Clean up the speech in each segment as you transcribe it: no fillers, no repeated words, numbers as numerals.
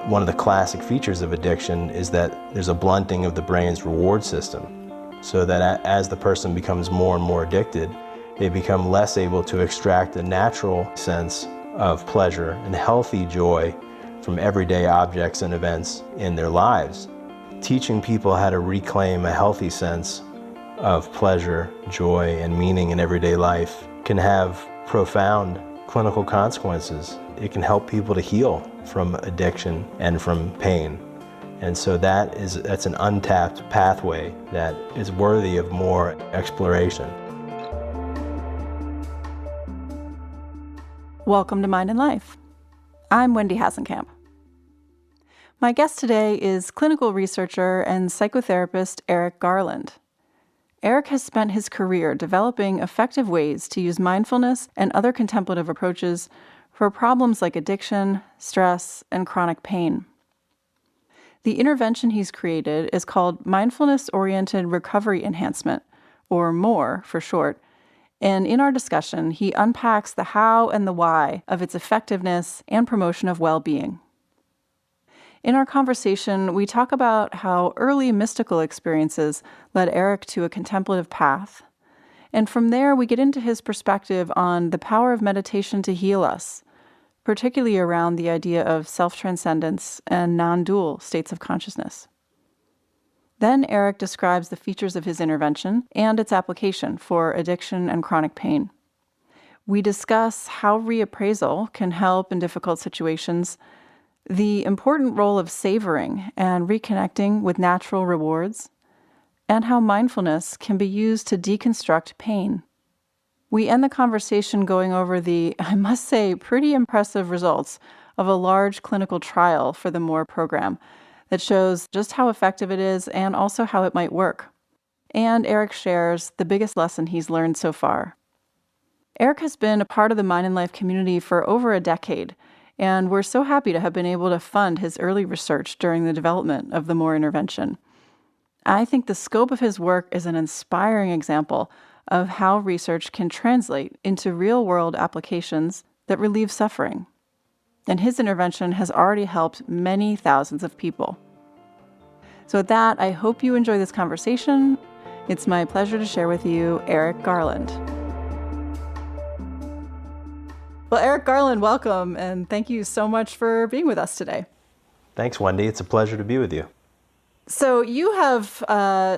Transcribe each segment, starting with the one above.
One of the classic features of addiction is that there's a blunting of the brain's reward system, so that as the person becomes more and more addicted, they become less able to extract a natural sense of pleasure and healthy joy from everyday objects and events in their lives. Teaching people how to reclaim a healthy sense of pleasure, joy, and meaning in everyday life can have profound clinical consequences. It can help people to heal from addiction and from pain. And so that's an untapped pathway that is worthy of more exploration. Welcome to Mind and Life. I'm Wendy Hasenkamp. My guest today is clinical researcher and psychotherapist Eric Garland. Eric has spent his career developing effective ways to use mindfulness and other contemplative approaches for problems like addiction, stress, and chronic pain. The intervention he's created is called Mindfulness-Oriented Recovery Enhancement, or MORE for short, and in our discussion, he unpacks the how and the why of its effectiveness and promotion of well-being. In our conversation, we talk about how early mystical experiences led Eric to a contemplative path. And from there, we get into his perspective on the power of meditation to heal us, particularly around the idea of self-transcendence and non-dual states of consciousness. Then Eric describes the features of his intervention and its application for addiction and chronic pain. We discuss how reappraisal can help in difficult situations, the important role of savoring and reconnecting with natural rewards, and how mindfulness can be used to deconstruct pain. We end the conversation going over the, I must say, pretty impressive results of a large clinical trial for the MORE program that shows just how effective it is and also how it might work. And Eric shares the biggest lesson he's learned so far. Eric has been a part of the Mind and Life community for over a decade, and we're so happy to have been able to fund his early research during the development of the MORE intervention. I think the scope of his work is an inspiring example of how research can translate into real-world applications that relieve suffering. And his intervention has already helped many thousands of people. So with that, I hope you enjoy this conversation. It's my pleasure to share with you Eric Garland. Well, Eric Garland, welcome, and thank you so much for being with us today. Thanks, Wendy. It's a pleasure to be with you. So you have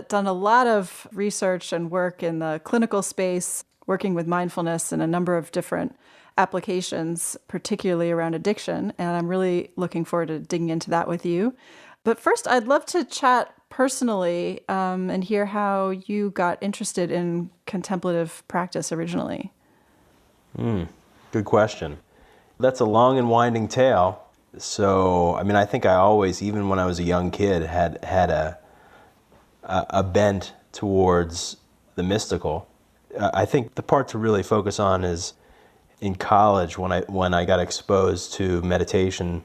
done a lot of research and work in the clinical space, working with mindfulness in a number of different applications, particularly around addiction, and I'm really looking forward to digging into that with you. But first, I'd love to chat personally and hear how you got interested in contemplative practice originally. Good question. That's a long and winding tale. So, I think I always, even when I was a young kid, had a bent towards the mystical. I think the part to really focus on is in college when I got exposed to meditation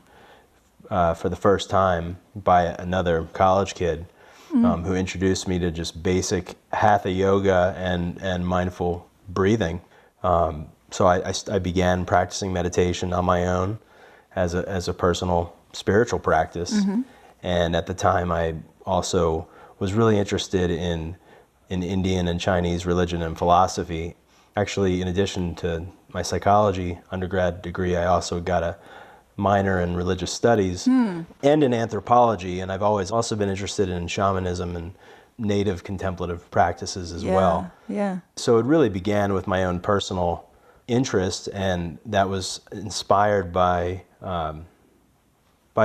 for the first time by another college kid who introduced me to just basic hatha yoga and mindful breathing. So I began practicing meditation on my own as a personal spiritual practice. And at the time, I also was really interested in Indian and Chinese religion and philosophy. Actually, in addition to my psychology undergrad degree, I also got a minor in religious studies and in anthropology. And I've always also been interested in shamanism and native contemplative practices as well. Yeah. So it really began with my own personal interest, and that was inspired by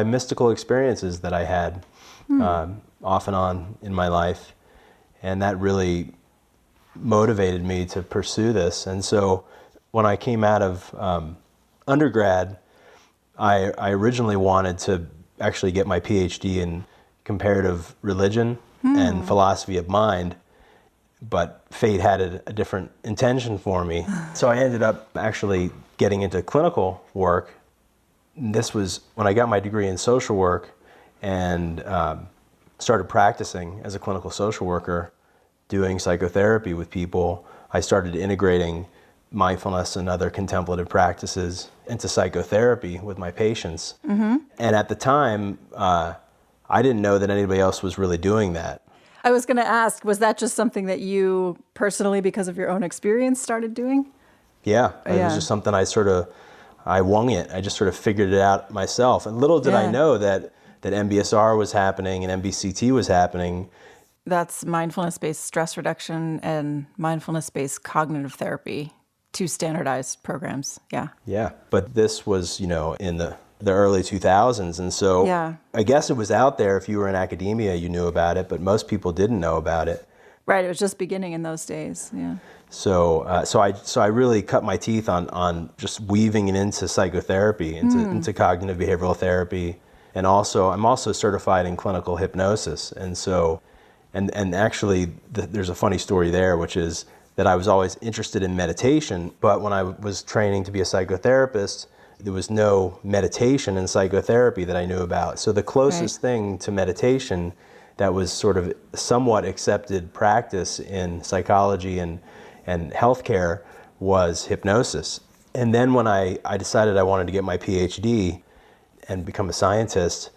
mystical experiences that I had off and on in my life, and that really motivated me to pursue this. And so when I came out of undergrad, I originally wanted to actually get my PhD in comparative religion and philosophy of mind, but fate had a different intention for me. So I ended up actually getting into clinical work. This was when I got my degree in social work and started practicing as a clinical social worker, doing psychotherapy with people. I started integrating mindfulness and other contemplative practices into psychotherapy with my patients. Mm-hmm. And at the time, I didn't know that anybody else was really doing that. I was going to ask, was that just something that you personally, because of your own experience, started doing? Yeah, it was just something I wung it. I just sort of figured it out myself. And little did I know that MBSR was happening and MBCT was happening. That's mindfulness-based stress reduction and mindfulness-based cognitive therapy, 2 standardized programs. Yeah. Yeah, but this was, in the early 2000s. And so I guess it was out there. If you were in academia, you knew about it, but most people didn't know about it. Right, it was just beginning in those days, yeah. So I really cut my teeth on just weaving it into psychotherapy, into cognitive behavioral therapy. And also, I'm also certified in clinical hypnosis. And so, and actually, there's a funny story there, which is that I was always interested in meditation, but when I was training to be a psychotherapist, there was no meditation in psychotherapy that I knew about. So the closest thing to meditation that was sort of somewhat accepted practice in psychology and healthcare was hypnosis. And then when I decided I wanted to get my PhD and become a scientist,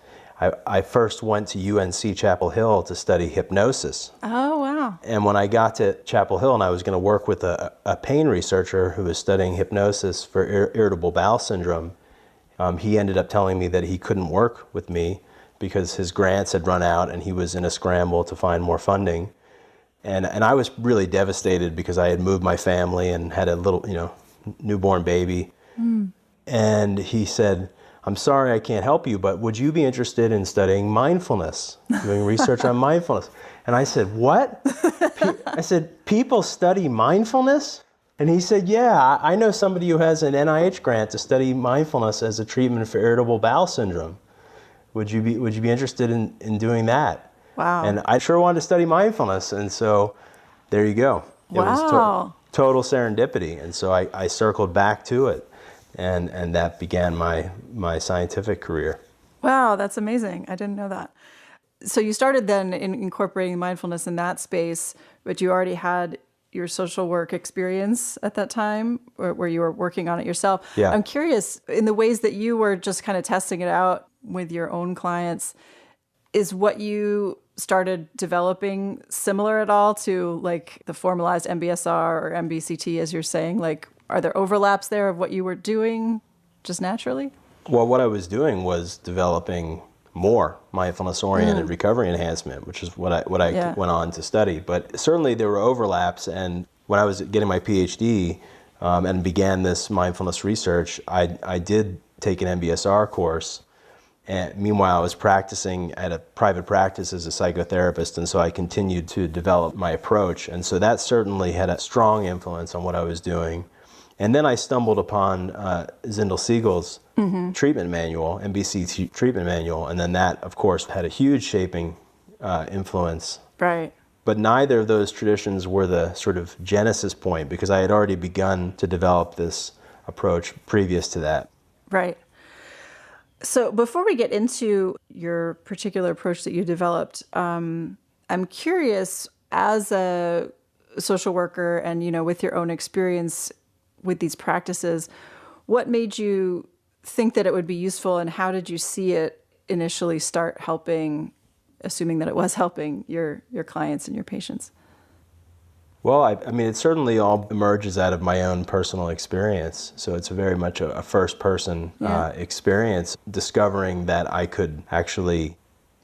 I first went to UNC Chapel Hill to study hypnosis. Oh, wow. And when I got to Chapel Hill and I was going to work with a pain researcher who was studying hypnosis for irritable bowel syndrome, he ended up telling me that he couldn't work with me because his grants had run out and he was in a scramble to find more funding. And I was really devastated because I had moved my family and had a little, newborn baby. And he said, "I'm sorry I can't help you, but would you be interested in studying mindfulness, doing research on mindfulness?" And I said, "What?" I said, "People study mindfulness?" And he said, "Yeah, I know somebody who has an NIH grant to study mindfulness as a treatment for irritable bowel syndrome. Would you be interested in doing that?" Wow. And I sure wanted to study mindfulness, and so there you go. It was total serendipity, and so I circled back to it, and that began my scientific career. Wow, that's amazing. I didn't know that. So you started then in incorporating mindfulness in that space, but you already had your social work experience at that time, where you were working on it yourself. Yeah. I'm curious, in the ways that you were just kind of testing it out with your own clients, is what you started developing similar at all to like the formalized MBSR or MBCT, as you're saying? Like, are there overlaps there of what you were doing just naturally? Well, what I was doing was developing more mindfulness-oriented recovery enhancement, which is what I went on to study. But certainly there were overlaps, and when I was getting my PhD and began this mindfulness research, I did take an MBSR course. And meanwhile, I was practicing at a private practice as a psychotherapist, and so I continued to develop my approach. And so that certainly had a strong influence on what I was doing. And then I stumbled upon Zindel Siegel's treatment manual, MBCT treatment manual, and then that, of course, had a huge shaping influence. Right. But neither of those traditions were the sort of genesis point, because I had already begun to develop this approach previous to that. Right. So before we get into your particular approach that you developed, I'm curious, as a social worker and, with your own experience with these practices, what made you think that it would be useful, and how did you see it initially start helping, assuming that it was helping your clients and your patients? Well, I mean, it certainly all emerges out of my own personal experience. So it's very much a first-person experience, discovering that I could actually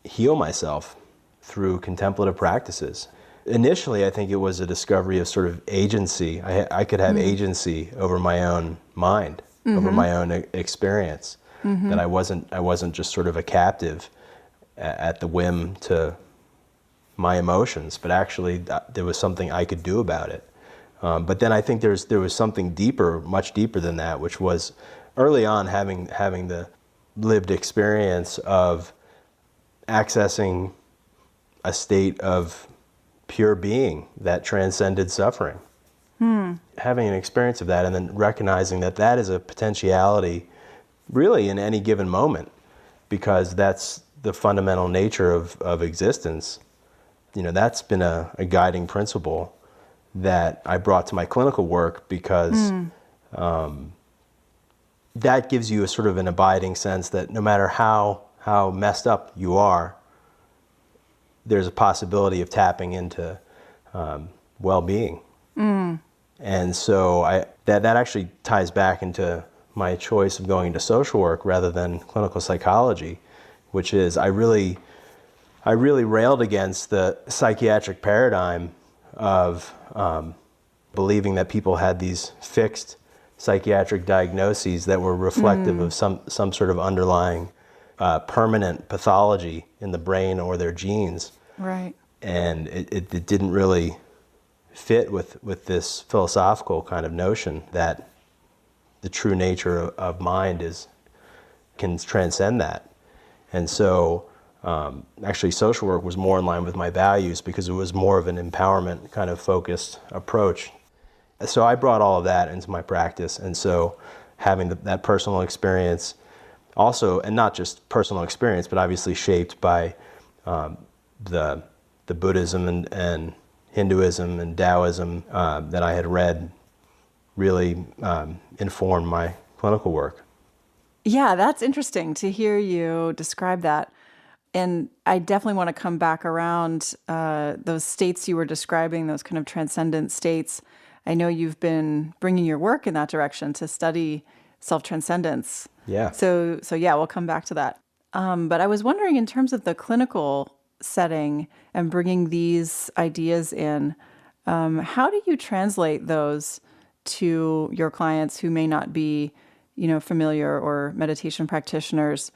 heal myself through contemplative practices. Initially, I think it was a discovery of sort of agency. I could have agency over my own mind, over my own experience, that I wasn't just sort of a captive at the whim to my emotions, but actually there was something I could do about it. But then I think there was something deeper, much deeper than that, which was early on having the lived experience of accessing a state of pure being that transcended suffering. Having an experience of that, and then recognizing that that is a potentiality really in any given moment, because that's the fundamental nature of existence. That's been a guiding principle that I brought to my clinical work, because that gives you a sort of an abiding sense that no matter how messed up you are, there's a possibility of tapping into well-being. And so that actually ties back into my choice of going into social work rather than clinical psychology, which is I really railed against the psychiatric paradigm of believing that people had these fixed psychiatric diagnoses that were reflective of some sort of underlying permanent pathology in the brain or their genes. Right. And it didn't really fit with this philosophical kind of notion that the true nature of mind can transcend that. And so actually social work was more in line with my values because it was more of an empowerment kind of focused approach. So I brought all of that into my practice. And so having that personal experience also, and not just personal experience, but obviously shaped by the Buddhism and Hinduism and Taoism that I had read, really informed my clinical work. Yeah, that's interesting to hear you describe that. And I definitely want to come back around those states you were describing, those kind of transcendent states. I know you've been bringing your work in that direction to study self-transcendence. Yeah. So yeah, we'll come back to that. But I was wondering, in terms of the clinical setting and bringing these ideas in, how do you translate those to your clients who may not be, familiar or meditation practitioners?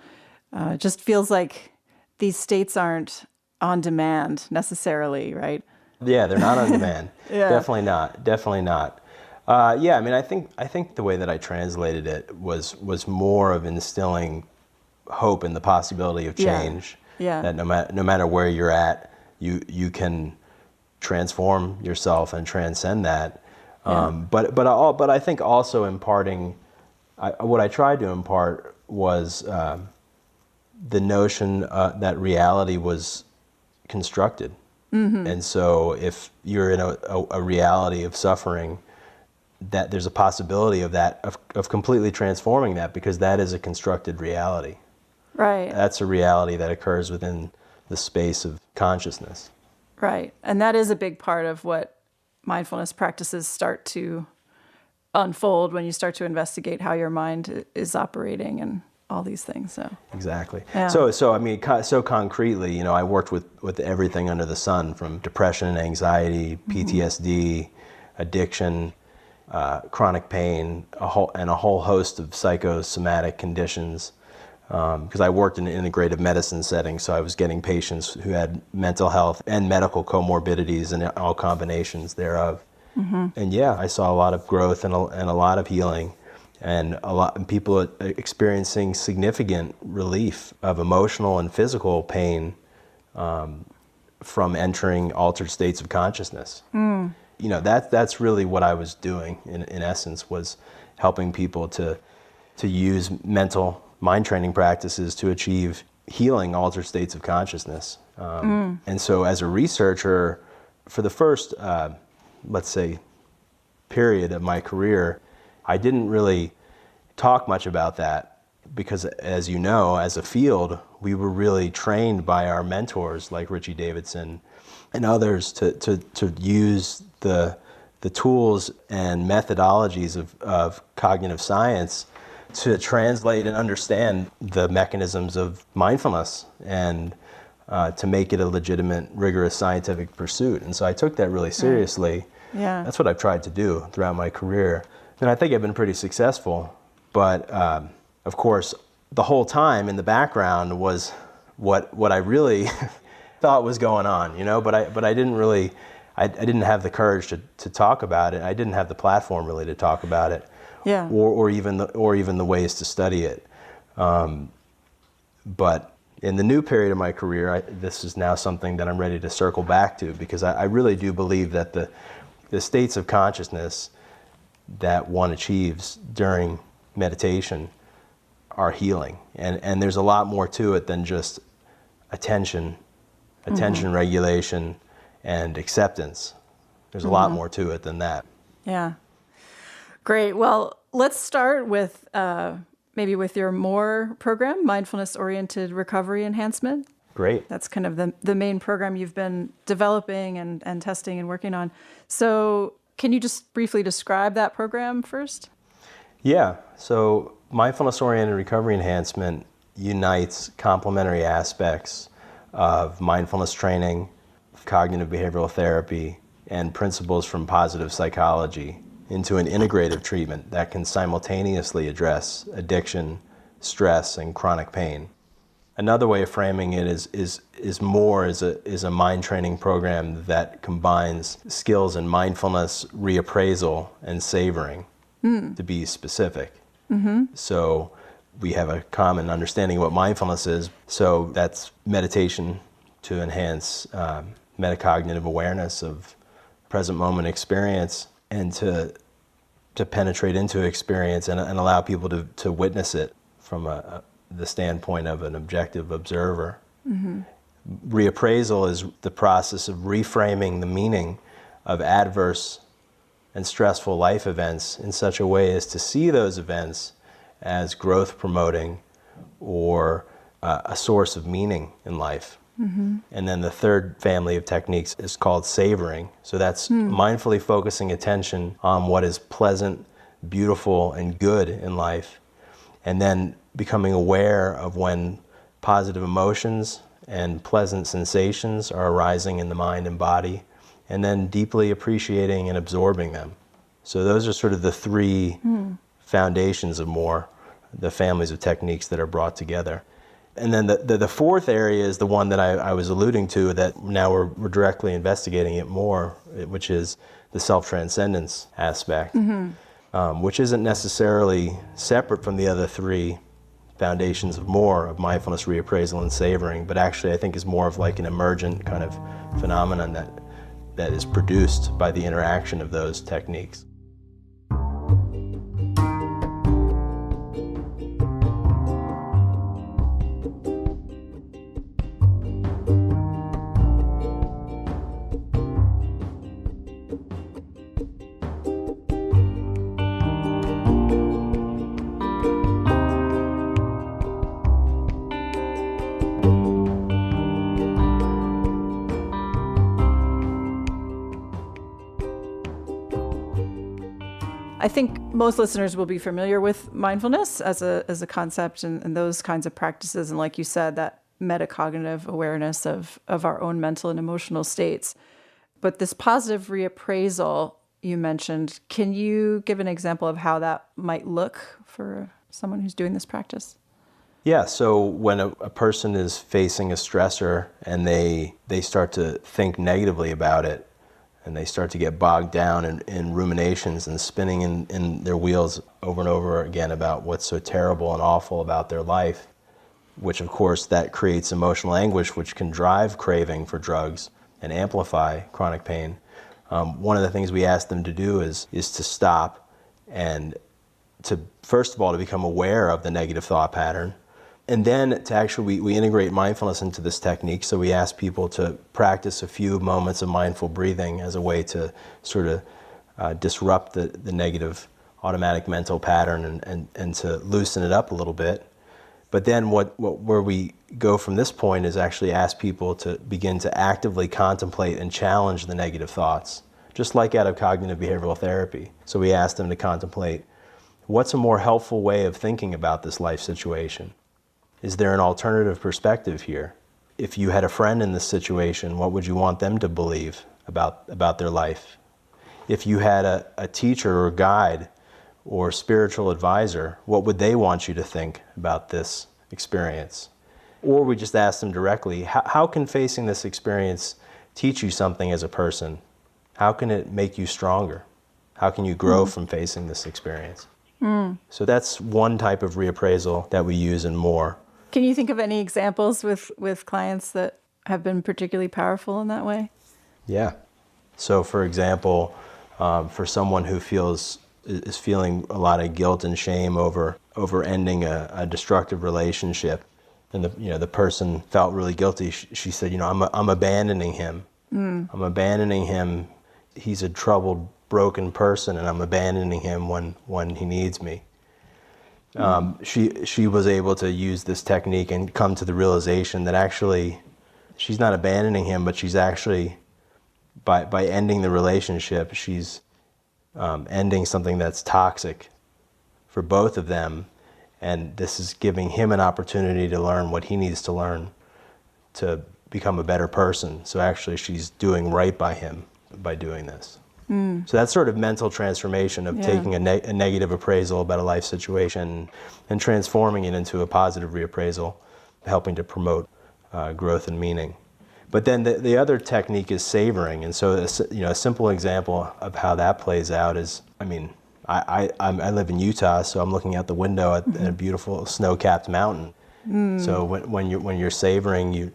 It just feels like these states aren't on demand necessarily, right? Yeah, they're not on demand. Yeah. Definitely not. Yeah, I mean, I think the way that I translated it was more of instilling hope in the possibility of change. Yeah. That no matter where you're at, you can transform yourself and transcend that. Yeah. But I think also imparting, what I tried to impart was the notion that reality was constructed. Mm-hmm. And so if you're in a reality of suffering, that there's a possibility of completely transforming that, because that is a constructed reality. Right. That's a reality that occurs within the space of consciousness. Right. And that is a big part of what mindfulness practices start to unfold when you start to investigate how your mind is operating and all these things. So Exactly. Yeah. So I mean, so concretely, I worked with everything under the sun, from depression, anxiety, PTSD, addiction, chronic pain, a whole host of psychosomatic conditions. Because I worked in an integrative medicine setting, so I was getting patients who had mental health and medical comorbidities and all combinations thereof. And yeah, I saw a lot of growth and a lot of healing, and a lot of people experiencing significant relief of emotional and physical pain from entering altered states of consciousness. That's really what I was doing in essence, was helping people to use mental mind training practices to achieve healing altered states of consciousness. And so as a researcher, for the first, let's say, period of my career, I didn't really talk much about that, because as you know, as a field, we were really trained by our mentors like Richie Davidson and others to use the tools and methodologies of cognitive science to translate and understand the mechanisms of mindfulness, and to make it a legitimate, rigorous scientific pursuit. And so I took that really seriously. Yeah. That's what I've tried to do throughout my career. And I think I've been pretty successful. But of course, the whole time in the background was what I really thought was going on, but I didn't really, I didn't have the courage to talk about it. I didn't have the platform really to talk about it. Yeah. Or even the ways to study it. But in the new period of my career, this is now something that I'm ready to circle back to, because I really do believe that the states of consciousness that one achieves during meditation are healing. And there's a lot more to it than just attention regulation, and acceptance. There's a lot more to it than that. Yeah. Great. Well, let's start with maybe with your MORE program, Mindfulness-Oriented Recovery Enhancement. Great. That's kind of the main program you've been developing and testing and working on. So can you just briefly describe that program first? Yeah. So Mindfulness-Oriented Recovery Enhancement unites complementary aspects of mindfulness training, cognitive behavioral therapy, and principles from positive psychology into an integrative treatment that can simultaneously address addiction, stress, and chronic pain. Another way of framing it is MORE is a mind training program that combines skills in mindfulness, reappraisal, and savoring, to be specific. So we have a common understanding of what mindfulness is. So that's meditation to enhance metacognitive awareness of present moment experience and to penetrate into experience and allow people to witness it from the standpoint of an objective observer. Reappraisal is the process of reframing the meaning of adverse and stressful life events in such a way as to see those events as growth promoting or a source of meaning in life. And then the third family of techniques is called savoring. So that's mindfully focusing attention on what is pleasant, beautiful, and good in life, and then becoming aware of when positive emotions and pleasant sensations are arising in the mind and body, and then deeply appreciating and absorbing them. So those are sort of the three foundations of MORE, the families of techniques that are brought together. And then the fourth area is the one that I was alluding to that now we're directly investigating it more, which is the self-transcendence aspect, which isn't necessarily separate from the other three foundations of MORE, of mindfulness, reappraisal, and savoring, but actually I think is more of like an emergent kind of phenomenon that is produced by the interaction of those techniques. I think most listeners will be familiar with mindfulness as a concept and those kinds of practices. And like you said, that metacognitive awareness of our own mental and emotional states. But this positive reappraisal you mentioned, can you give an example of how that might look for someone who's doing this practice? Yeah, so when a person is facing a stressor and they start to think negatively about it, and they start to get bogged down in ruminations and spinning in their wheels over and over again about what's so terrible and awful about their life, which of course that creates emotional anguish, which can drive craving for drugs and amplify chronic pain. One of the things we ask them to do is to stop and to, first of all, to become aware of the negative thought pattern. And then to actually, we integrate mindfulness into this technique. So we ask people to practice a few moments of mindful breathing as a way to sort of disrupt the negative automatic mental pattern and to loosen it up a little bit. But then where we go from this point is actually ask people to begin to actively contemplate and challenge the negative thoughts, just like out of cognitive behavioral therapy. So we ask them to contemplate, what's a more helpful way of thinking about this life situation? Is there an alternative perspective here? If you had a friend in this situation, what would you want them to believe about their life? If you had a teacher or guide or spiritual advisor, what would they want you to think about this experience? Or we just ask them directly, how can facing this experience teach you something as a person? How can it make you stronger? How can you grow from facing this experience? So that's one type of reappraisal that we use in MORE. Can you think of any examples with clients that have been particularly powerful in that way? Yeah. So for example, for someone who is feeling a lot of guilt and shame over ending a destructive relationship, and the person felt really guilty. She said, I'm abandoning him. I'm abandoning him he's a troubled, broken person and I'm abandoning him when he needs me. She was able to use this technique and come to the realization that actually she's not abandoning him, but she's actually, by ending the relationship, she's ending something that's toxic for both of them. And this is giving him an opportunity to learn what he needs to learn to become a better person. So actually she's doing right by him by doing this. So that's sort of mental transformation of taking a negative appraisal about a life situation and transforming it into a positive reappraisal, helping to promote growth and meaning. But then the other technique is savoring. And so a simple example of how that plays out is, I live in Utah, so I'm looking out the window at a beautiful snow-capped mountain. So when you're savoring,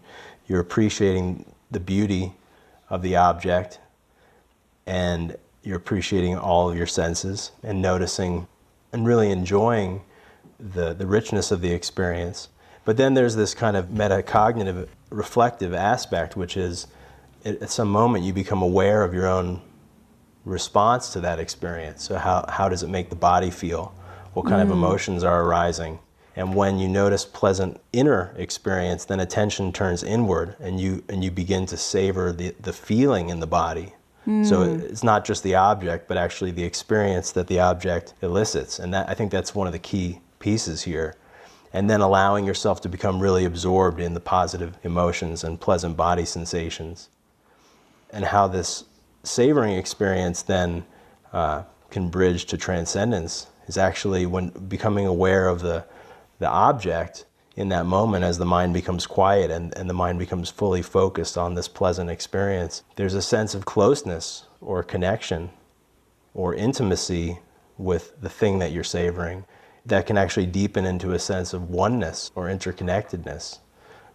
you're appreciating the beauty of the object, and you're appreciating all of your senses and noticing and really enjoying the richness of the experience. But then there's this kind of metacognitive, reflective aspect, which is at some moment you become aware of your own response to that experience. So how does it make the body feel? What kind of emotions are arising? And when you notice pleasant inner experience, then attention turns inward and you begin to savor the feeling in the body. So it's not just the object, but actually the experience that the object elicits. And I think that's one of the key pieces here. And then allowing yourself to become really absorbed in the positive emotions and pleasant body sensations. And how this savoring experience then can bridge to transcendence is actually when becoming aware of the object in that moment as the mind becomes quiet and the mind becomes fully focused on this pleasant experience. There's a sense of closeness or connection or intimacy with the thing that you're savoring that can actually deepen into a sense of oneness or interconnectedness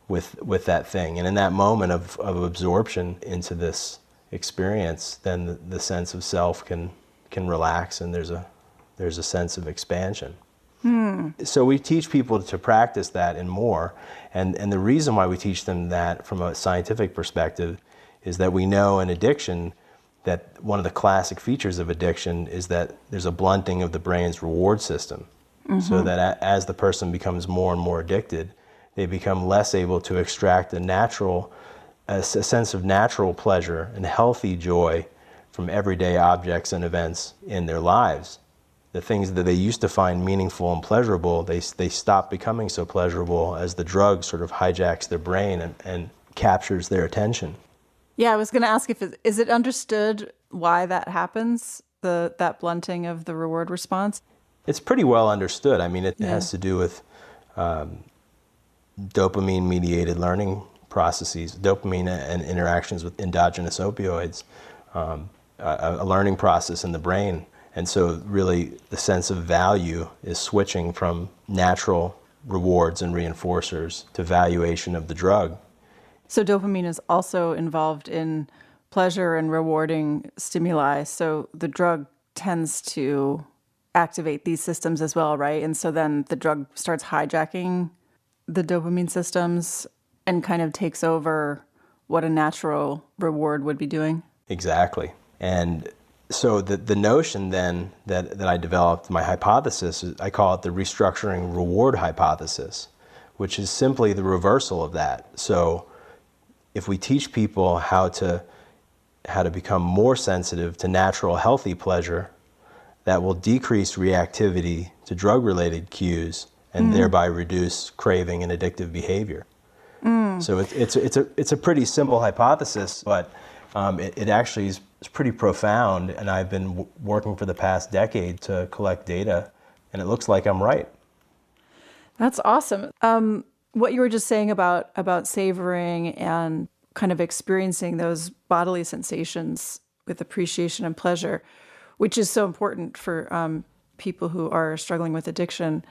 with that thing. And in that moment of absorption into this experience, then the sense of self can relax and there's a sense of expansion. So we teach people to practice that and more. And the reason why we teach them that from a scientific perspective is that we know in addiction that one of the classic features of addiction is that there's a blunting of the brain's reward system. So that as the person becomes more and more addicted, they become less able to extract a sense of natural pleasure and healthy joy from everyday objects and events in their lives. The things that they used to find meaningful and pleasurable, they stop becoming so pleasurable as the drug sort of hijacks their brain and captures their attention. Yeah, I was going to ask is it understood why that happens, that blunting of the reward response? It's pretty well understood. I mean, it has to do with dopamine-mediated learning processes, dopamine and interactions with endogenous opioids, a learning process in the brain. And so really the sense of value is switching from natural rewards and reinforcers to valuation of the drug. So dopamine is also involved in pleasure and rewarding stimuli. So the drug tends to activate these systems as well, right? And so then the drug starts hijacking the dopamine systems and kind of takes over what a natural reward would be doing. Exactly. And so the notion then that I developed, my hypothesis, I call it the restructuring reward hypothesis, which is simply the reversal of that. So if we teach people how to become more sensitive to natural, healthy pleasure, that will decrease reactivity to drug-related cues and thereby reduce craving and addictive behavior. So it's a pretty simple hypothesis, but it actually is pretty profound, and I've been working for the past decade to collect data, and it looks like I'm right. That's awesome. What you were just saying about savoring and kind of experiencing those bodily sensations with appreciation and pleasure, which is so important for people who are struggling with addiction.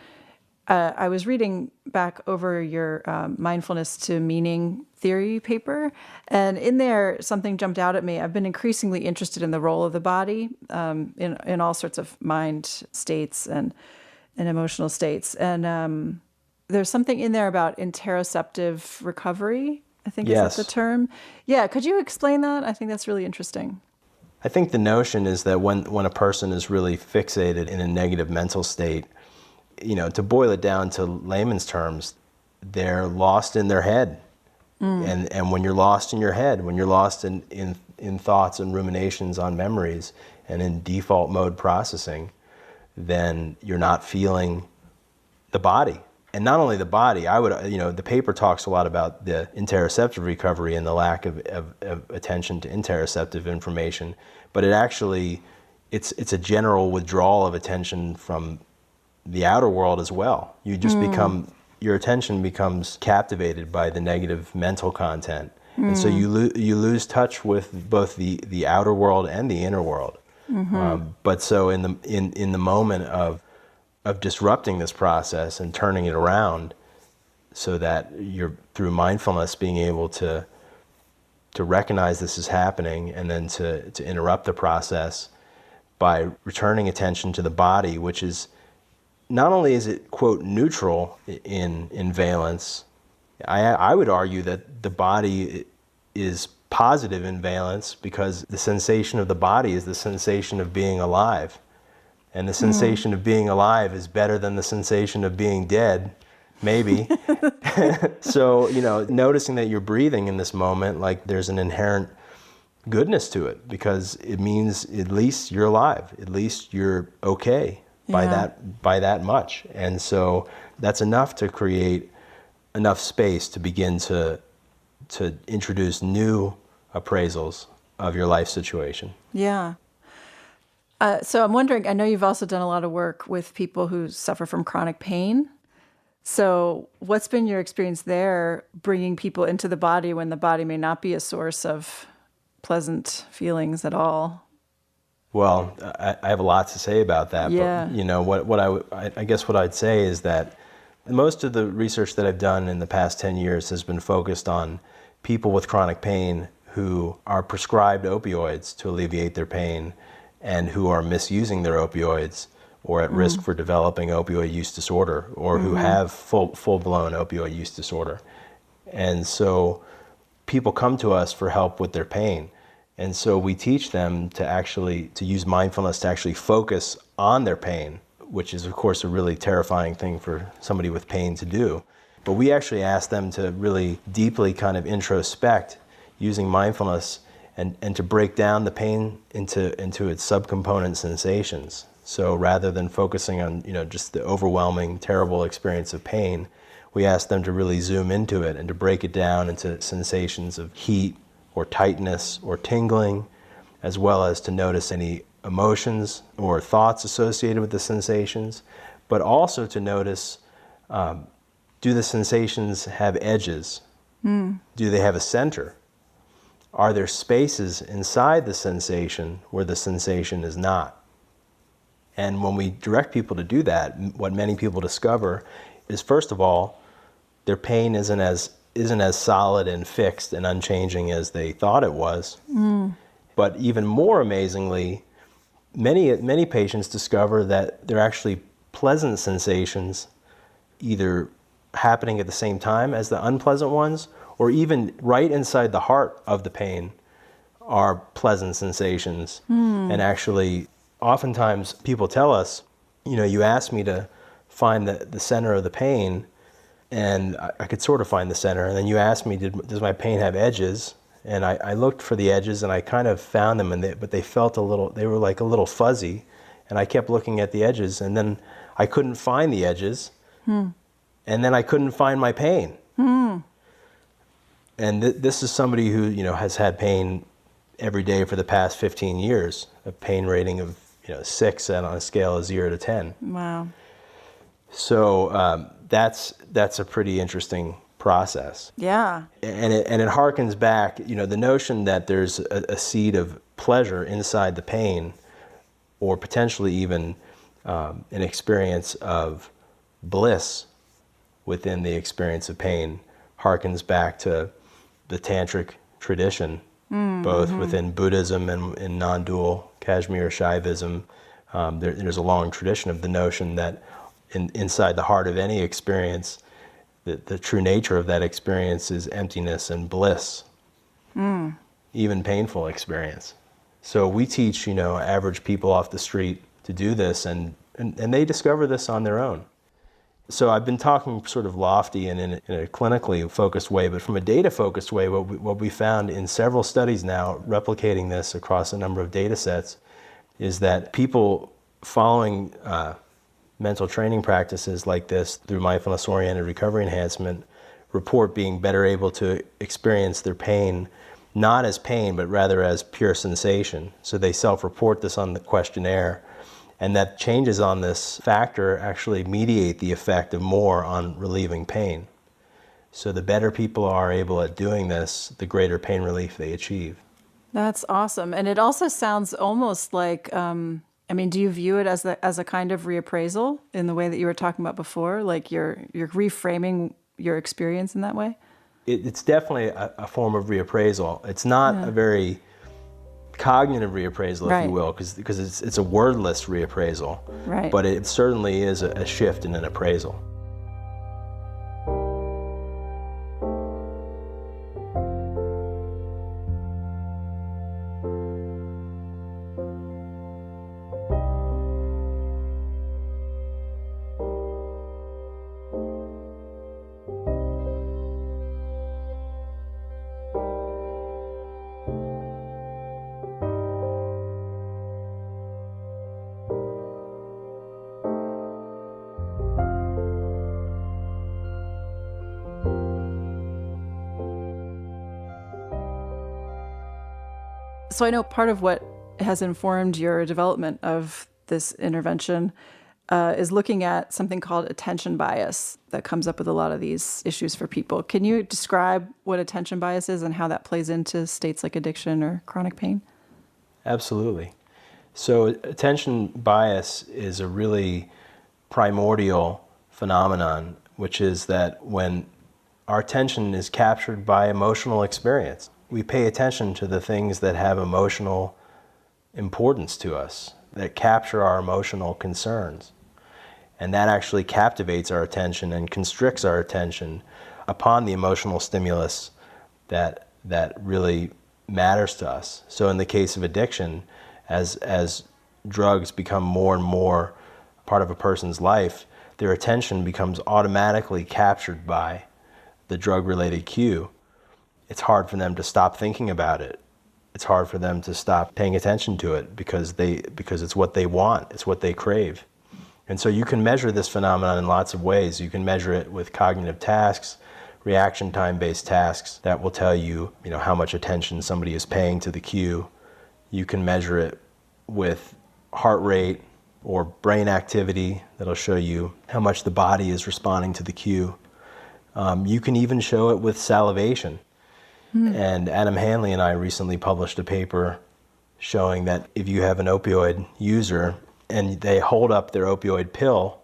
I was reading back over your mindfulness to meaning theory paper, and in there something jumped out at me. I've been increasingly interested in the role of the body in all sorts of mind states and emotional states. And there's something in there about interoceptive recovery, I think is that the term. Yeah, could you explain that? I think that's really interesting. I think the notion is that when a person is really fixated in a negative mental state, to boil it down to layman's terms, they're lost in their head. And when you're lost in your head, when you're lost in thoughts and ruminations on memories and in default mode processing, then you're not feeling the body. And not only the body, the paper talks a lot about the interoceptive recovery and the lack of attention to interoceptive information, but it's a general withdrawal of attention from the outer world as well. You just your attention becomes captivated by the negative mental content. And so you lose touch with both the outer world and the inner world. But so in the moment of disrupting this process and turning it around, so that you're, through mindfulness, being able to recognize this is happening, and then to interrupt the process by returning attention to the body, which is, not only is it, quote, neutral in valence, I would argue that the body is positive in valence, because the sensation of the body is the sensation of being alive. And the sensation of being alive is better than the sensation of being dead, maybe. So, noticing that you're breathing in this moment, like, there's an inherent goodness to it, because it means at least you're alive, at least you're okay by that much. And so that's enough to create enough space to begin to introduce new appraisals of your life situation. Yeah. So I'm wondering, I know you've also done a lot of work with people who suffer from chronic pain. So what's been your experience there, bringing people into the body when the body may not be a source of pleasant feelings at all? Well, I have a lot to say about that. Yeah. But I guess what I'd say is that most of the research that I've done in the past 10 years has been focused on people with chronic pain who are prescribed opioids to alleviate their pain, and who are misusing their opioids or at risk for developing opioid use disorder, or who have full-blown opioid use disorder. And so people come to us for help with their pain. And so we teach them to use mindfulness to actually focus on their pain, which is, of course, a really terrifying thing for somebody with pain to do. But we actually ask them to really deeply kind of introspect using mindfulness, and to break down the pain into its subcomponent sensations. So rather than focusing on just the overwhelming, terrible experience of pain, we ask them to really zoom into it and to break it down into sensations of heat or tightness or tingling, as well as to notice any emotions or thoughts associated with the sensations, but also to notice, do the sensations have edges? Do they have a center? Are there spaces inside the sensation where the sensation is not? And when we direct people to do that, what many people discover is, first of all, their pain isn't as solid and fixed and unchanging as they thought it was. But even more amazingly, many patients discover that they're actually pleasant sensations, either happening at the same time as the unpleasant ones, or even right inside the heart of the pain are pleasant sensations. And actually, oftentimes people tell us, you asked me to find the center of the pain, and I could sort of find the center. And then you asked me, does my pain have edges? And I looked for the edges, and I kind of found them, but they were like a little fuzzy. And I kept looking at the edges, and then I couldn't find the edges. And then I couldn't find my pain. And this is somebody who, has had pain every day for the past 15 years, a pain rating of, 6 and on a scale of 0 to 10. Wow. So that's a pretty interesting process. Yeah. And it harkens back, the notion that there's a seed of pleasure inside the pain, or potentially even an experience of bliss within the experience of pain, harkens back to the tantric tradition, both within Buddhism and in non-dual Kashmir Shaivism. There's a long tradition of the notion that inside the heart of any experience, the true nature of that experience is emptiness and bliss, even painful experience. So we teach, average people off the street to do this, and they discover this on their own. So I've been talking sort of lofty and in a clinically focused way, but from a data-focused way, what we found in several studies now, replicating this across a number of data sets, is that people following mental training practices like this through mindfulness-oriented recovery enhancement report being better able to experience their pain, not as pain, but rather as pure sensation. So they self-report this on the questionnaire, and that changes on this factor actually mediate the effect of more on relieving pain. So the better people are able at doing this, the greater pain relief they achieve. That's awesome. And it also sounds almost like, do you view it as a kind of reappraisal in the way that you were talking about before? Like you're reframing your experience in that way? It's definitely a form of reappraisal. It's not a very cognitive reappraisal, if you will, because it's a wordless reappraisal. Right. But it certainly is a shift in an appraisal. So I know part of what has informed your development of this intervention is looking at something called attention bias that comes up with a lot of these issues for people. Can you describe what attention bias is and how that plays into states like addiction or chronic pain? Absolutely. So attention bias is a really primordial phenomenon, which is that when our attention is captured by emotional experience, we pay attention to the things that have emotional importance to us, that capture our emotional concerns. And that actually captivates our attention and constricts our attention upon the emotional stimulus that really matters to us. So in the case of addiction, as drugs become more and more part of a person's life, their attention becomes automatically captured by the drug-related cue. It's hard for them to stop thinking about it. It's hard for them to stop paying attention to it because it's what they want, it's what they crave. And so you can measure this phenomenon in lots of ways. You can measure it with cognitive tasks, reaction time-based tasks that will tell you, how much attention somebody is paying to the cue. You can measure it with heart rate or brain activity that'll show you how much the body is responding to the cue. You can even show it with salivation. And Adam Hanley and I recently published a paper showing that if you have an opioid user and they hold up their opioid pill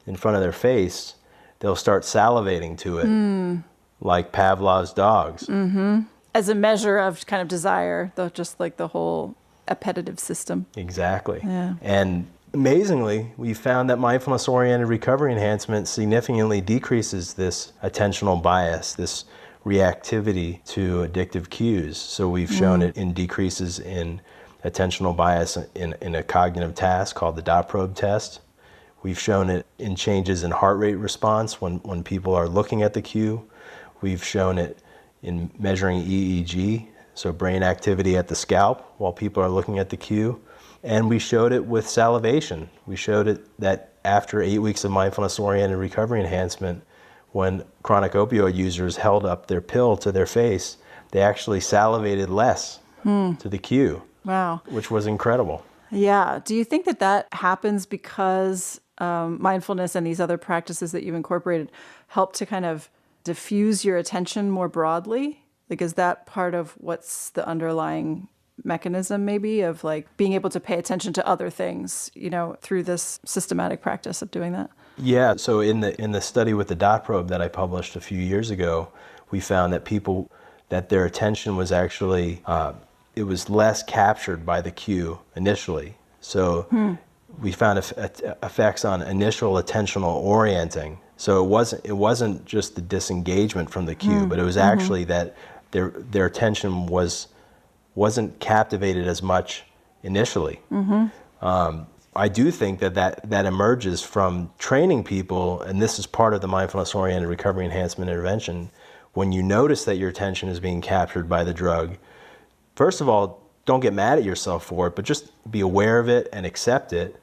in front of their face, they'll start salivating to it like Pavlov's dogs. Mm-hmm. As a measure of kind of desire, though, just like the whole appetitive system. Exactly. Yeah. And amazingly, we found that mindfulness-oriented recovery enhancement significantly decreases this attentional bias, this reactivity to addictive cues. So we've shown it in decreases in attentional bias in a cognitive task called the dot probe test. We've shown it in changes in heart rate response when people are looking at the cue. We've shown it in measuring EEG, so brain activity at the scalp while people are looking at the cue. And we showed it with salivation. We showed it that after 8 weeks of mindfulness-oriented recovery enhancement, when chronic opioid users held up their pill to their face, they actually salivated less to the cue. Wow. Which was incredible. Yeah. Do you think that happens because mindfulness and these other practices that you've incorporated help to kind of diffuse your attention more broadly? Like, is that part of what's the underlying mechanism maybe of like being able to pay attention to other things, through this systematic practice of doing that? Yeah, so in the study with the dot probe that I published a few years ago, we found that their attention was actually, it was less captured by the cue initially. So we found effects on initial attentional orienting. So it wasn't just the disengagement from the cue, but it was actually that their attention wasn't captivated as much initially. I do think that emerges from training people, and this is part of the mindfulness-oriented recovery enhancement intervention. When you notice that your attention is being captured by the drug, first of all, don't get mad at yourself for it, but just be aware of it and accept it.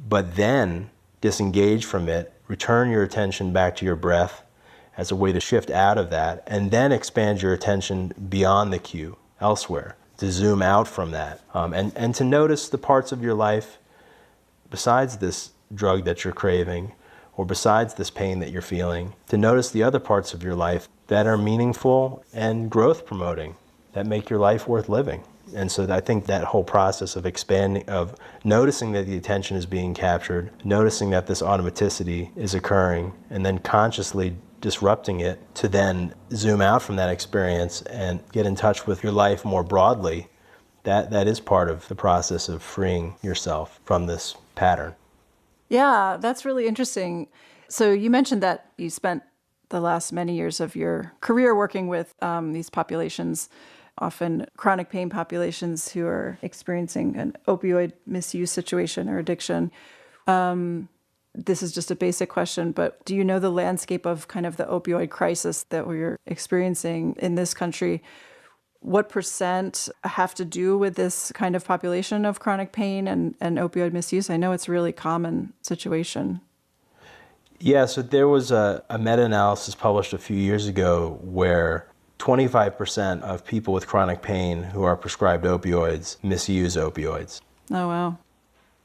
But then disengage from it, return your attention back to your breath as a way to shift out of that, and then expand your attention beyond the cue, elsewhere, to zoom out from that, and to notice the parts of your life besides this drug that you're craving, or besides this pain that you're feeling, to notice the other parts of your life that are meaningful and growth promoting, that make your life worth living. And so I think that whole process of expanding, of noticing that the attention is being captured, noticing that this automaticity is occurring, and then consciously disrupting it to then zoom out from that experience and get in touch with your life more broadly, that is part of the process of freeing yourself from this pattern. Yeah, that's really interesting. So you mentioned that you spent the last many years of your career working with these populations, often chronic pain populations who are experiencing an opioid misuse situation or addiction. This is just a basic question, but do you know the landscape of kind of the opioid crisis that we're experiencing in this country? What % have to do with this kind of population of chronic pain and opioid misuse? I know it's a really common situation. Yeah, so there was a meta-analysis published a few years ago where 25% of people with chronic pain who are prescribed opioids misuse opioids. Oh, wow.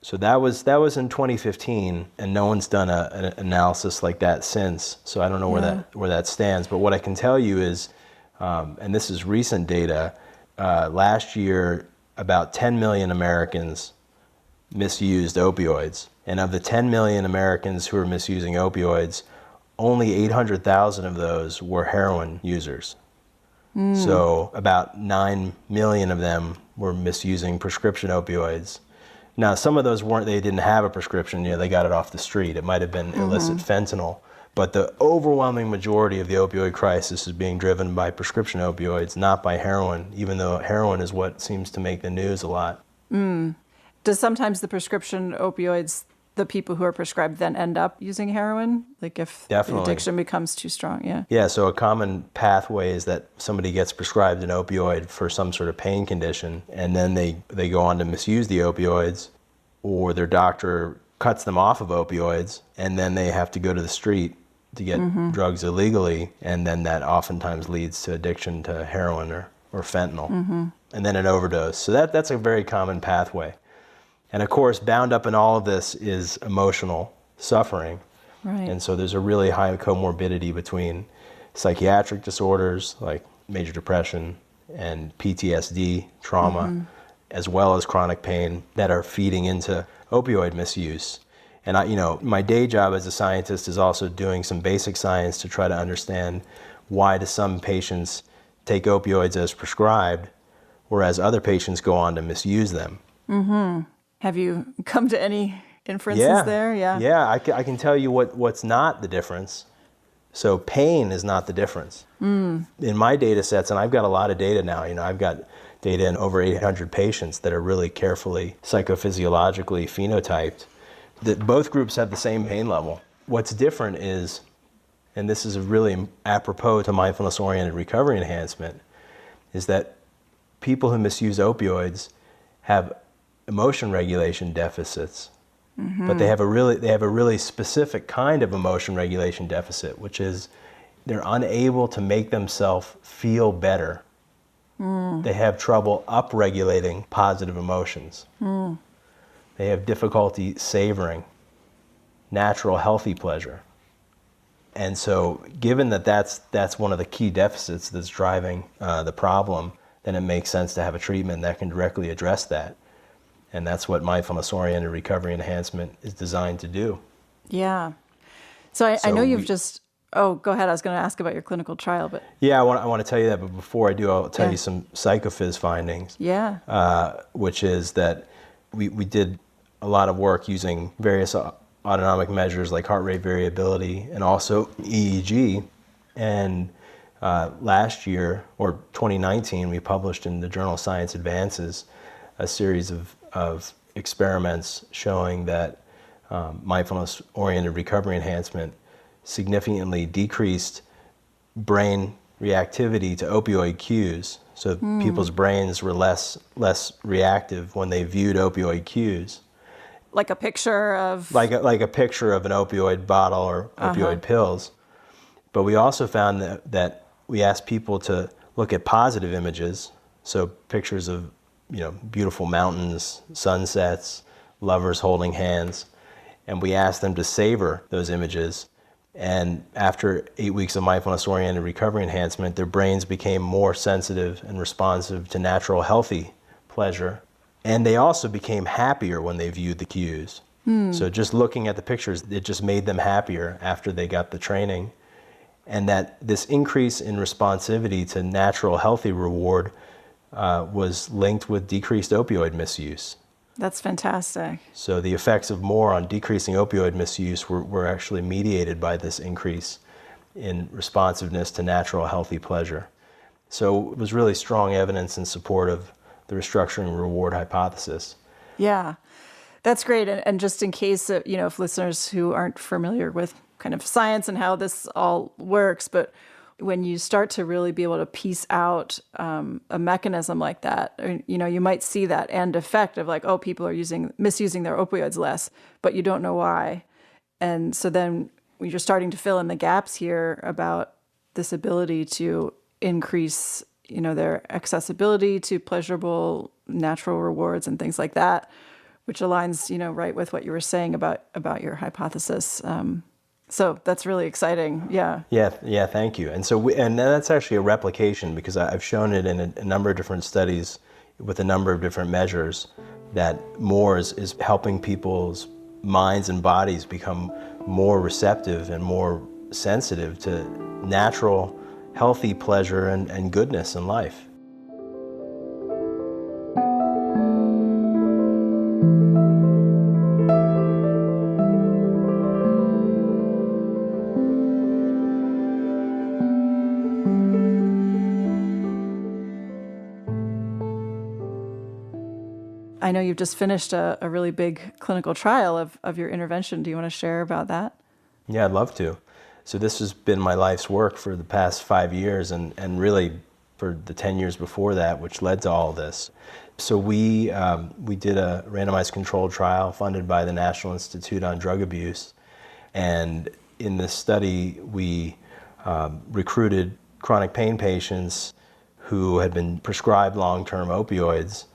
So that was in 2015, and no one's done an analysis like that since. So I don't know where that stands. But what I can tell you is, and this is recent data, last year about 10 million Americans misused opioids. And of the 10 million Americans who are misusing opioids, only 800,000 of those were heroin users. So about 9 million of them were misusing prescription opioids. Now, some of those they didn't have a prescription, they got it off the street. It might have been illicit fentanyl. But the overwhelming majority of the opioid crisis is being driven by prescription opioids, not by heroin, even though heroin is what seems to make the news a lot. Does sometimes the prescription opioids, the people who are prescribed then end up using heroin? Like if the addiction becomes too strong, Yeah, so a common pathway is that somebody gets prescribed an opioid for some sort of pain condition, and then they go on to misuse the opioids, or their doctor cuts them off of opioids, and then they have to go to the street to get drugs illegally, and then that oftentimes leads to addiction to heroin or fentanyl, and then an overdose. So that's a very common pathway. And of course, bound up in all of this is emotional suffering. Right. And so there's a really high comorbidity between psychiatric disorders like major depression and PTSD, trauma, as well as chronic pain that are feeding into opioid misuse. And my day job as a scientist is also doing some basic science to try to understand why do some patients take opioids as prescribed, whereas other patients go on to misuse them. Have you come to any inferences there? Yeah, I can tell you what's not the difference. So pain is not the difference. In my data sets, and I've got a lot of data now, I've got data in over 800 patients that are really carefully psychophysiologically phenotyped, that both groups have the same pain level. What's different is, and this is really apropos to mindfulness-oriented recovery enhancement, is that people who misuse opioids have emotion regulation deficits, but they have a really specific kind of emotion regulation deficit, which is they're unable to make themselves feel better. They have trouble upregulating positive emotions. They have difficulty savoring natural, healthy pleasure. And so, given that that's one of the key deficits that's driving the problem, then it makes sense to have a treatment that can directly address that. And that's what mindfulness-oriented recovery enhancement is designed to do. Yeah. So I know you've just... Oh, go ahead. I was going to ask about your clinical trial, but... Yeah, I want to tell you that, but before I do, I'll tell you some psychophys findings. Yeah. Which is that we did a lot of work using various autonomic measures like heart rate variability and also EEG. And last year, or 2019, we published in the journal Science Advances a series of experiments showing that mindfulness-oriented recovery enhancement significantly decreased brain reactivity to opioid cues. So people's brains were less reactive when they viewed opioid cues. Like a picture of... Like a picture of an opioid bottle or opioid pills. But we also found that we asked people to look at positive images, so pictures of, beautiful mountains, sunsets, lovers holding hands, and we asked them to savor those images. And after 8 weeks of mindfulness-oriented recovery enhancement, their brains became more sensitive and responsive to natural, healthy pleasure. And they also became happier when they viewed the cues. So just looking at the pictures, it just made them happier after they got the training. And that this increase in responsivity to natural, healthy reward was linked with decreased opioid misuse. That's fantastic. So the effects of more on decreasing opioid misuse were actually mediated by this increase in responsiveness to natural, healthy pleasure. So it was really strong evidence in support of the restructuring reward hypothesis. Yeah, that's great. And just in case, if listeners who aren't familiar with kind of science and how this all works, but when you start to really be able to piece out a mechanism like that, you might see that end effect of like, oh, people are misusing their opioids less, but you don't know why. And so then you're starting to fill in the gaps here about this ability to increase, their accessibility to pleasurable natural rewards and things like that, which aligns, right with what you were saying about your hypothesis. So that's really exciting. Yeah. Yeah. Thank you. And so, and that's actually a replication, because I've shown it in a number of different studies with a number of different measures that more is helping people's minds and bodies become more receptive and more sensitive to natural, healthy pleasure and goodness in life. I know you've just finished a really big clinical trial of your intervention. Do you want to share about that? Yeah, I'd love to. So this has been my life's work for the past 5 years and really for the 10 years before that, which led to all this. So we did a randomized controlled trial funded by the National Institute on Drug Abuse. And in this study, we recruited chronic pain patients who had been prescribed long-term opioids.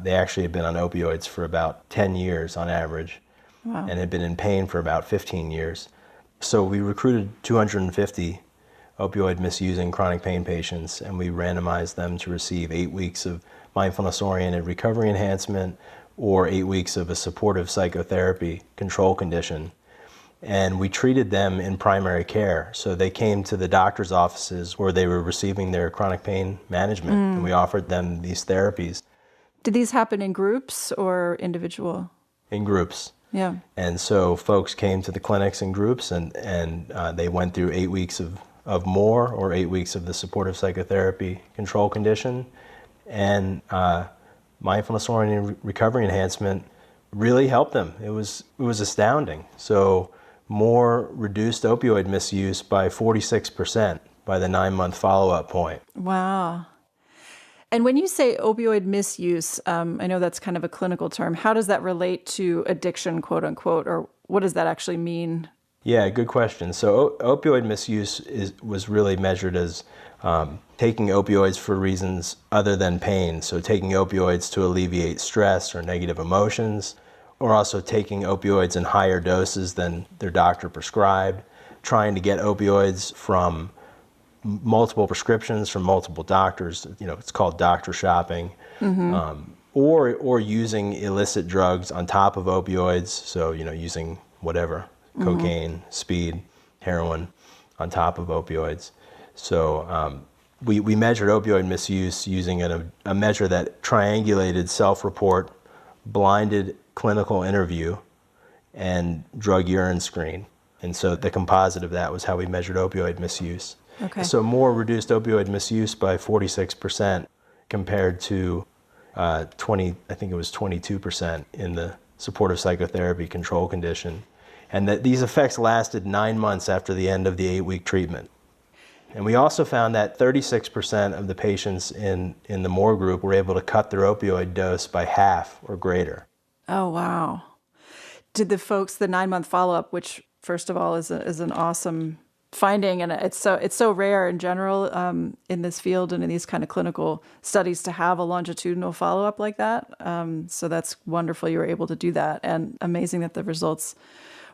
They actually had been on opioids for about 10 years on average. Wow. And had been in pain for about 15 years. So we recruited 250 opioid misusing chronic pain patients, and we randomized them to receive 8 weeks of mindfulness-oriented recovery enhancement or 8 weeks of a supportive psychotherapy control condition. And we treated them in primary care. So they came to the doctor's offices where they were receiving their chronic pain management, and we offered them these therapies. Did these happen in groups or individual? In groups. Yeah. And so folks came to the clinics in groups, and they went through 8 weeks of more or 8 weeks of the supportive psychotherapy control condition. And mindfulness-oriented recovery enhancement really helped them. It was astounding. So more reduced opioid misuse by 46% by the 9-month follow-up point. Wow. And when you say opioid misuse, I know that's kind of a clinical term. How does that relate to addiction, quote unquote, or what does that actually mean? Yeah, good question. So opioid misuse was really measured as taking opioids for reasons other than pain. So taking opioids to alleviate stress or negative emotions, or also taking opioids in higher doses than their doctor prescribed, trying to get opioids from multiple prescriptions from multiple doctors. It's called doctor shopping. Or using illicit drugs on top of opioids. So, using whatever, cocaine, speed, heroin on top of opioids. So we measured opioid misuse using a measure that triangulated self-report, blinded clinical interview, and drug urine screen. And so the composite of that was how we measured opioid misuse. Okay. So more reduced opioid misuse by 46% compared to I think it was 22% in the supportive psychotherapy control condition, and that these effects lasted 9 months after the end of the 8-week treatment. And we also found that 36% of the patients in the MORE group were able to cut their opioid dose by half or greater. Oh, wow. Did the 9-month follow-up, which first of all is an awesome finding, and it's so rare in general in this field and in these kind of clinical studies to have a longitudinal follow-up like that. So that's wonderful you were able to do that, and amazing that the results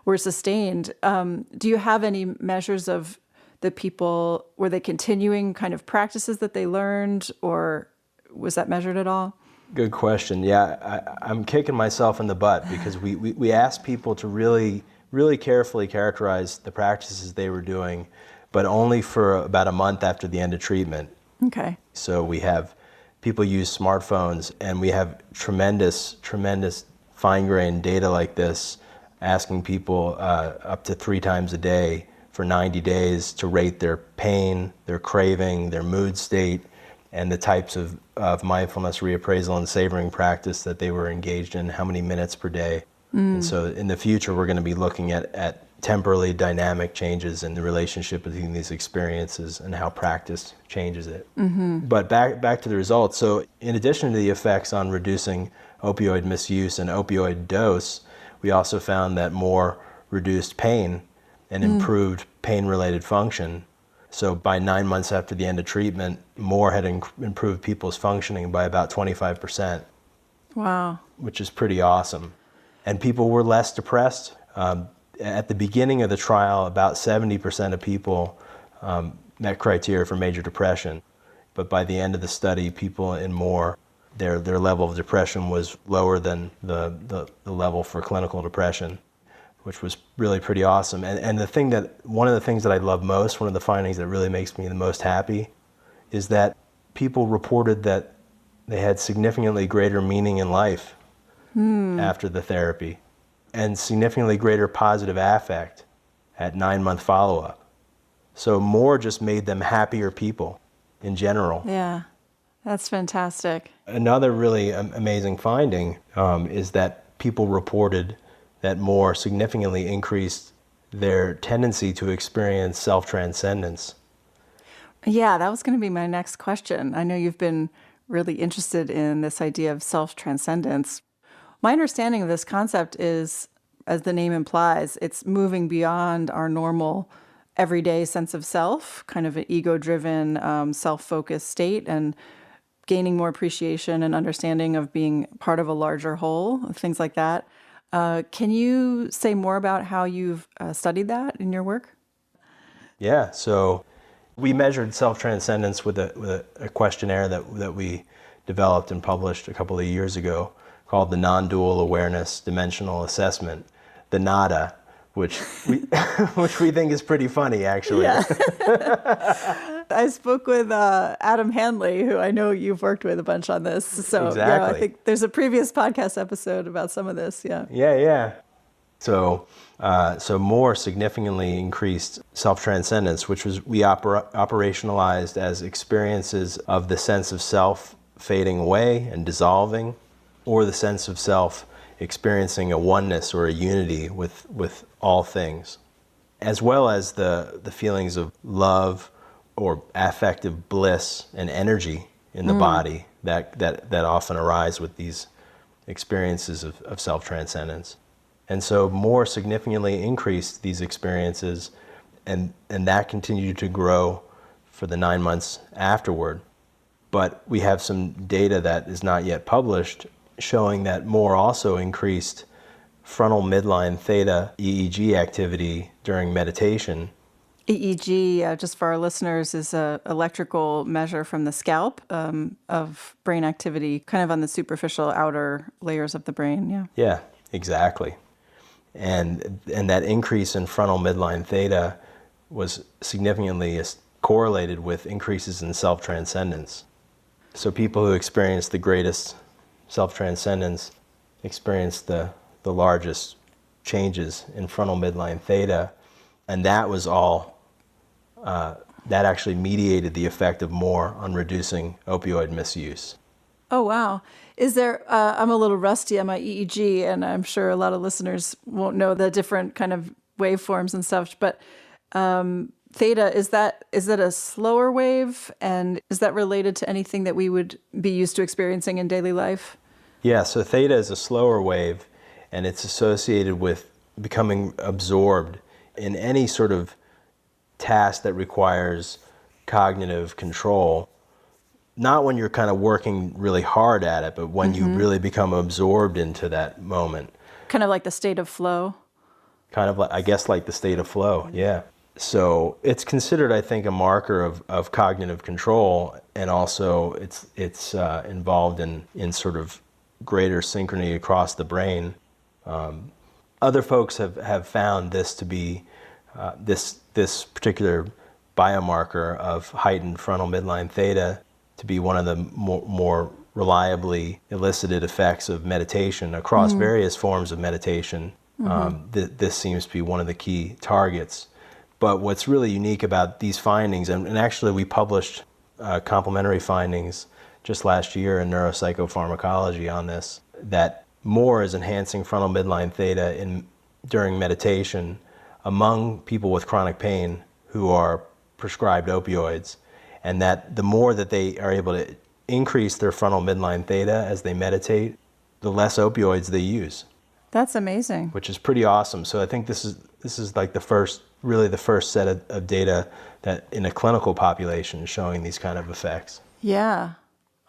were sustained. Do you have any measures of the people, were they continuing kind of practices that they learned, or was that measured at all? Good question. Yeah, I'm kicking myself in the butt because we asked people to really carefully characterize the practices they were doing, but only for about a month after the end of treatment. Okay. So we have people use smartphones, and we have tremendous fine-grained data like this, asking people up to 3 times a day for 90 days to rate their pain, their craving, their mood state, and the types of mindfulness, reappraisal, and savoring practice that they were engaged in, how many minutes per day. And so in the future, we're going to be looking at temporally dynamic changes in the relationship between these experiences and how practice changes it. But back to the results. So in addition to the effects on reducing opioid misuse and opioid dose, we also found that MORE reduced pain and improved pain-related function. So by 9 months after the end of treatment, MORE had improved people's functioning by about 25%. Wow. Which is pretty awesome. And people were less depressed. At the beginning of the trial, about 70% of people met criteria for major depression. But by the end of the study, people in MORE, their level of depression was lower than the level for clinical depression, which was really pretty awesome. And one of the things that I love most, one of the findings that really makes me the most happy, is that people reported that they had significantly greater meaning in life after the therapy, and significantly greater positive affect at 9-month follow-up. So MORE just made them happier people in general. Yeah, that's fantastic. Another really amazing finding is that people reported that MORE significantly increased their tendency to experience self-transcendence. Yeah, that was going to be my next question. I know you've been really interested in this idea of self-transcendence. My understanding of this concept is, as the name implies, it's moving beyond our normal everyday sense of self, kind of an ego-driven, self-focused state, and gaining more appreciation and understanding of being part of a larger whole, things like that. Can you say more about how you've studied that in your work? Yeah, so we measured self-transcendence with a questionnaire that we developed and published a couple of years ago, called the Non-Dual Awareness Dimensional Assessment, the NADA, which we think is pretty funny, actually. Yeah. I spoke with Adam Hanley, who I know you've worked with a bunch on this. So exactly. Yeah, I think there's a previous podcast episode about some of this. Yeah. Yeah. So MORE significantly increased self-transcendence, which was we operationalized as experiences of the sense of self fading away and dissolving, or the sense of self experiencing a oneness or a unity with all things, as well as the feelings of love or affective bliss and energy in the body that often arise with these experiences of self-transcendence. And so MORE significantly increased these experiences, and that continued to grow for the 9 months afterward. But we have some data that is not yet published showing that MORE also increased frontal midline theta EEG activity during meditation. EEG, just for our listeners, is an electrical measure from the scalp of brain activity, kind of on the superficial outer layers of the brain. Yeah, exactly. And that increase in frontal midline theta was significantly correlated with increases in self-transcendence. So people who experienced the greatest self-transcendence experienced the largest changes in frontal midline theta, and that was all, that actually mediated the effect of MORE on reducing opioid misuse. Oh, wow. Is there, I'm a little rusty on my EEG, and I'm sure a lot of listeners won't know the different kind of waveforms and stuff, but theta, is that a slower wave? And is that related to anything that we would be used to experiencing in daily life? Yeah, so theta is a slower wave, and it's associated with becoming absorbed in any sort of task that requires cognitive control. Not when you're kind of working really hard at it, but when you really become absorbed into that moment. Kind of like the state of flow. Kind of like, I guess, like the state of flow, yeah. So it's considered, I think, a marker of cognitive control, and also it's involved in sort of greater synchrony across the brain. Other folks have found this to be, this particular biomarker of heightened frontal midline theta to be one of the more reliably elicited effects of meditation across various forms of meditation. This seems to be one of the key targets. But what's really unique about these findings, and actually we published complementary findings just last year in neuropsychopharmacology on this, that more is enhancing frontal midline theta during meditation among people with chronic pain who are prescribed opioids, and that the more that they are able to increase their frontal midline theta as they meditate, the less opioids they use. That's amazing. Which is pretty awesome. So I think this is like the first set of data that in a clinical population showing these kind of effects. Yeah.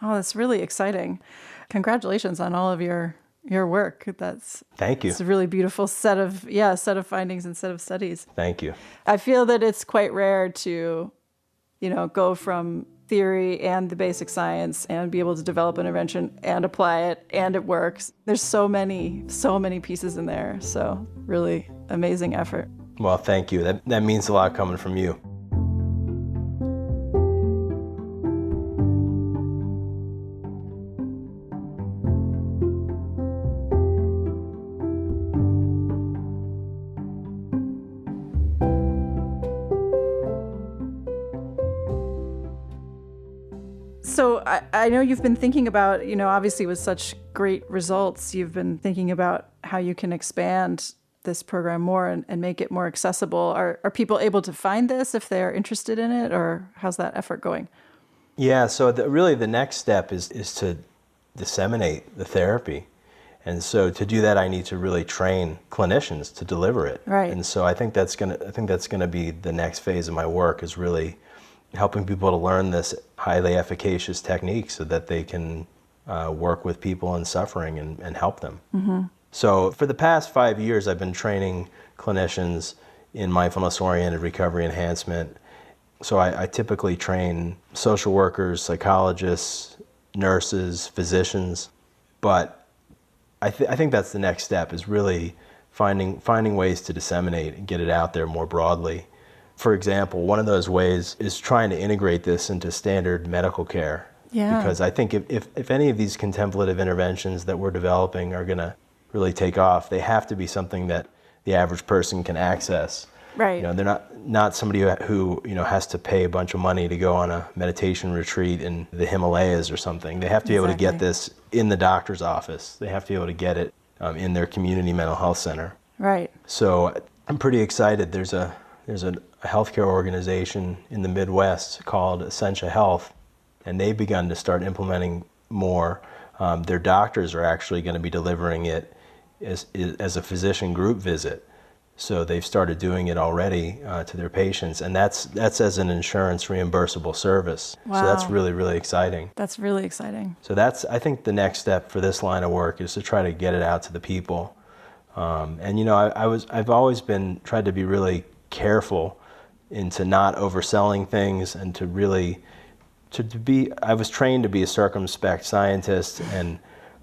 Oh, that's really exciting. Congratulations on all of your work. Thank you. It's a really beautiful set of findings and set of studies. Thank you. I feel that it's quite rare to, go from theory and the basic science and be able to develop an intervention and apply it and it works. There's so many pieces in there. So really amazing effort. Well, thank you. That means a lot coming from you. So I know you've been thinking about, obviously with such great results, you've been thinking about how you can expand this program more and make it more accessible. Are people able to find this if they're interested in it, or how's that effort going? Yeah, so really the next step is to disseminate the therapy. And so to do that, I need to really train clinicians to deliver it. Right. And so I think that's gonna be the next phase of my work, is really helping people to learn this highly efficacious technique so that they can work with people in suffering and help them. Mm-hmm. So for the past 5 years, I've been training clinicians in mindfulness-oriented recovery enhancement. So I typically train social workers, psychologists, nurses, physicians. But I think that's the next step, is really finding ways to disseminate and get it out there more broadly. For example, one of those ways is trying to integrate this into standard medical care. Yeah. Because I think if any of these contemplative interventions that we're developing are going to really take off, they have to be something that the average person can access. Right. They're not somebody who has to pay a bunch of money to go on a meditation retreat in the Himalayas or something. They have to be able to get this in the doctor's office. They have to be able to get it in their community mental health center. Right. So I'm pretty excited. There's a healthcare organization in the Midwest called Essentia Health, and they've begun to start implementing more. Their doctors are actually going to be delivering it as a physician group visit. So they've started doing it already to their patients, and that's as an insurance reimbursable service. Wow. So that's really, really exciting. That's really exciting. So I think the next step for this line of work is to try to get it out to the people. I've always tried to be really careful into not overselling things, and I was trained to be a circumspect scientist and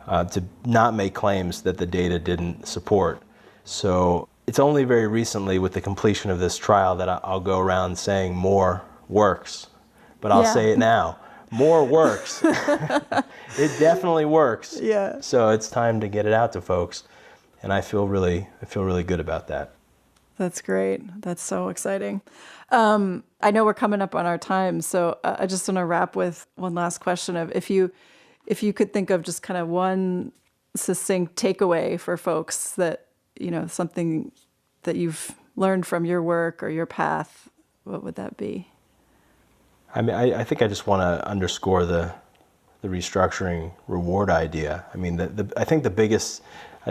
to not make claims that the data didn't support. So it's only very recently, with the completion of this trial, that I'll go around saying more works. But I'll say it now. More works. It definitely works. Yeah. So it's time to get it out to folks, and I feel really good about that. That's great. That's so exciting. I know we're coming up on our time, so I just want to wrap with one last question of if you if you could think of just kind of one succinct takeaway for folks that, something that you've learned from your work or your path, what would that be? I mean, I think I just want to underscore the restructuring reward idea. I mean, I think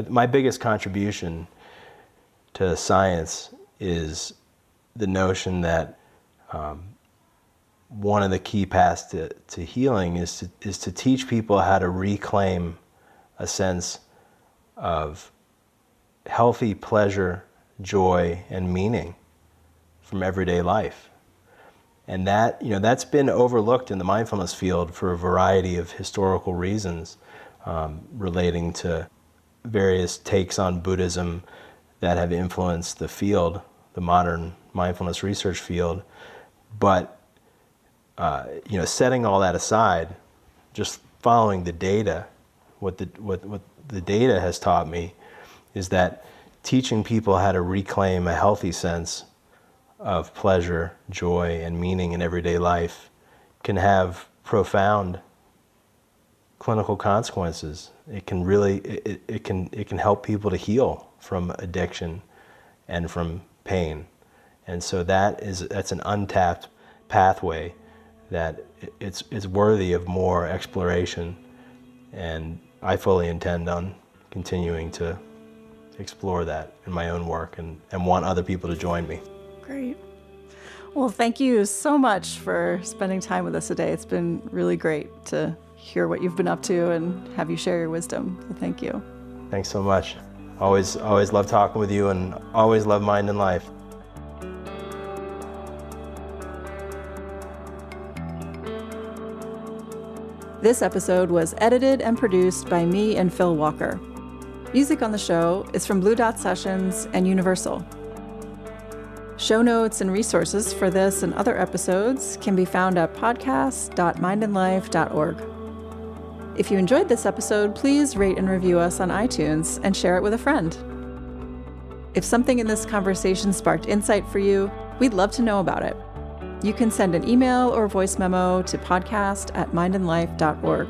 my biggest contribution to science is the notion that one of the key paths to healing is to teach people how to reclaim a sense of healthy pleasure, joy, and meaning from everyday life. And that's been overlooked in the mindfulness field for a variety of historical reasons, relating to various takes on Buddhism that have influenced the field, the modern mindfulness research field. But setting all that aside, just following the data, what the data has taught me is that teaching people how to reclaim a healthy sense of pleasure, joy, and meaning in everyday life can have profound clinical consequences. It can really, it can help people to heal from addiction and from pain. And so that's an untapped pathway that it's worthy of more exploration. And I fully intend on continuing to explore that in my own work and want other people to join me. Great. Well, thank you so much for spending time with us today. It's been really great to hear what you've been up to and have you share your wisdom. So thank you. Thanks so much. Always love talking with you and always love Mind and Life. This episode was edited and produced by me and Phil Walker. Music on the show is from Blue Dot Sessions and Universal. Show notes and resources for this and other episodes can be found at podcast.mindandlife.org. If you enjoyed this episode, please rate and review us on iTunes and share it with a friend. If something in this conversation sparked insight for you, we'd love to know about it. You can send an email or voice memo to podcast@mindandlife.org.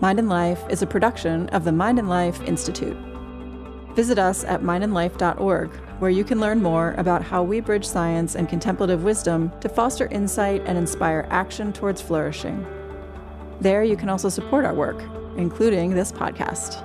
Mind and Life is a production of the Mind and Life Institute. Visit us at mindandlife.org, where you can learn more about how we bridge science and contemplative wisdom to foster insight and inspire action towards flourishing. There you can also support our work, including this podcast.